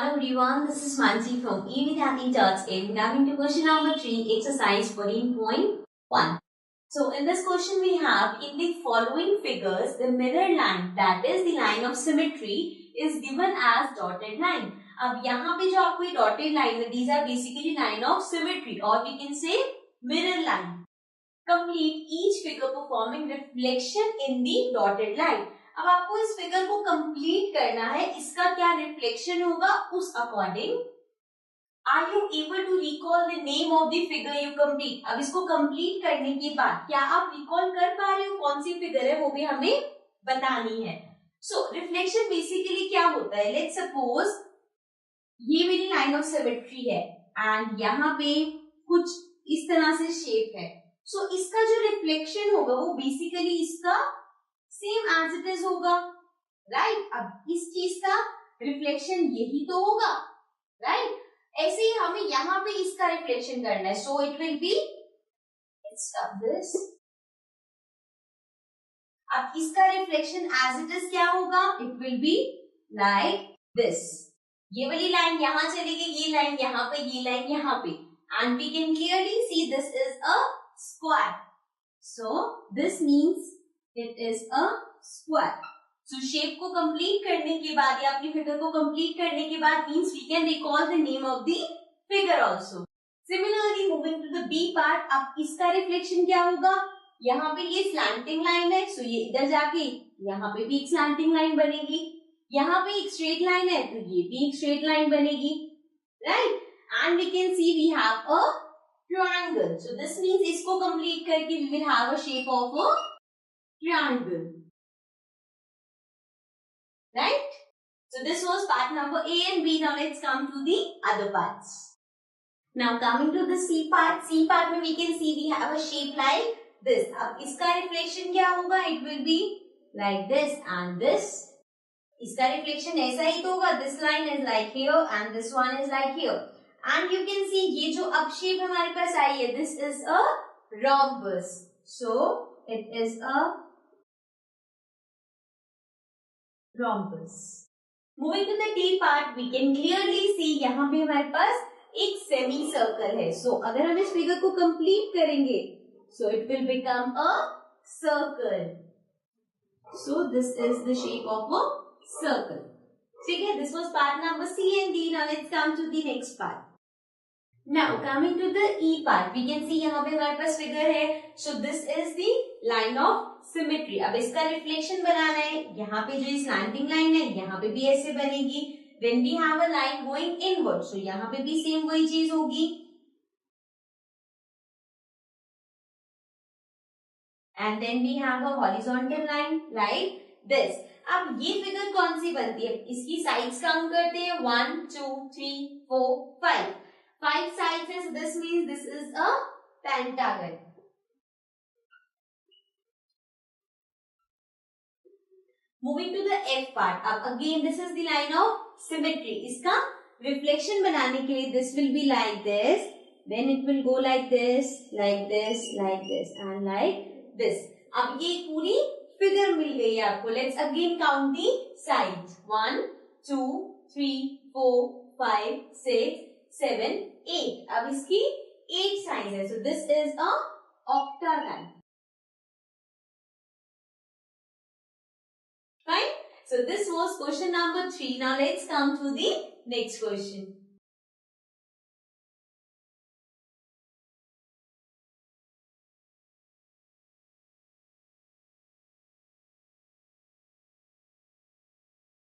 Hello everyone, this is Mansi from eVidyarthi.in. Coming to question number 3, exercise 14.1. So in this question we have, in the following figures, the mirror line, that is the line of symmetry, is given as dotted line. अब यहाँ पे जो आपको ये dotted line है, these are basically line of symmetry, or we can say mirror line. Complete each figure performing reflection in the dotted line. अब आपको इस फिगर को कंप्लीट करना है, इसका क्या रिफ्लेक्शन होगा उस according. Are you able to recall the name of the figure you complete. अब इसको कंप्लीट करने के बाद क्या आप रिकॉल कर पा रहे हो कौन सी फिगर है, वो भी हमें बतानी है. सो रिफ्लेक्शन बेसिकली क्या होता है, लेट्स सपोज ये मेरी लाइन ऑफ सिमेट्री है एंड यहाँ पे कुछ इस तरह से शेप है. सो इसका जो रिफ्लेक्शन होगा वो बेसिकली इसका सेम एज इट इज होगा, राइट. अब इस चीज का रिफ्लेक्शन यही तो होगा, राइट. ऐसे ही हमें यहाँ पे इसका रिफ्लेक्शन करना है. So it will be this. अब इसका रिफ्लेक्शन एज इट इज क्या होगा, it will be like this. ये वाली लाइन यहाँ चलेगी, ये लाइन यहाँ पे, ये लाइन यहाँ पे, and we can clearly see this is a square. So this means it is a square. So shape को कंप्लीट करने के बाद या अपनी फिगर को कंप्लीट करने के बाद means we can recall the name of the figure also. Similarly moving to the B part, अब इसका रिफ्लेक्शन क्या होगा, यहाँ पे ये स्लैंटिंग लाइन है, सो ये इधर जाके यहाँ पे भी एक स्लैंटिंग लाइन बनेगी. यहाँ पे एक स्ट्रेट लाइन है तो ये भी एक स्ट्रेट लाइन बनेगी, right. And we can see we have a triangle. So this means इसको कंप्लीट करके we will have a shape of a triangle, right. So this was part number A and B. Now let's come to the other parts. Now coming to the C part. C part में we can see we have a shape like this. अब इसका reflection क्या होगा, it will be like this and this. इसका reflection ऐसा ही तो होगा, this line is like here and this one is like here. And you can see ये जो अब shape हमारे पास आई है, this is a rhombus. So it is a rhombus. Moving to the T part, we can clearly see यहाँ पे हमारे पास एक semi circle है. So अगर हम इस फिगर को कंप्लीट करेंगे, so it will become a circle. So this is the shape of a circle. ठीक है, this was part number C and D. Now let's come to the next part. Now coming to the E part, we can see यहाँ पे हमारे पास figure है. So this is the line of symmetry. अब इसका reflection बनाना है, यहाँ पे जो स्लैंटिंग लाइन है यहाँ पे भी ऐसे बनेगी. Then we have a line going inward, so यहाँ पे भी सेम वही चीज होगी. And then we have a horizontal line like this. अब ये फिगर कौन सी बनती है, इसकी साइड्स काउंट करते हैं, 1 2 3 4 5. 5 साइड्स है, this means this is a pentagon. Moving to the F part. अब again this is the line of symmetry. इसका reflection बनाने के लिए this will be like this, then it will go like this, like this, like this, and like this. अब ये पूरी figure मिल गई आपको. Let's again count the sides. 1 2 3 4 5 6 7 8. अब इसकी 8 sides है. So this is a octagon. Fine. So this was question number 3. Now let's come to the next question.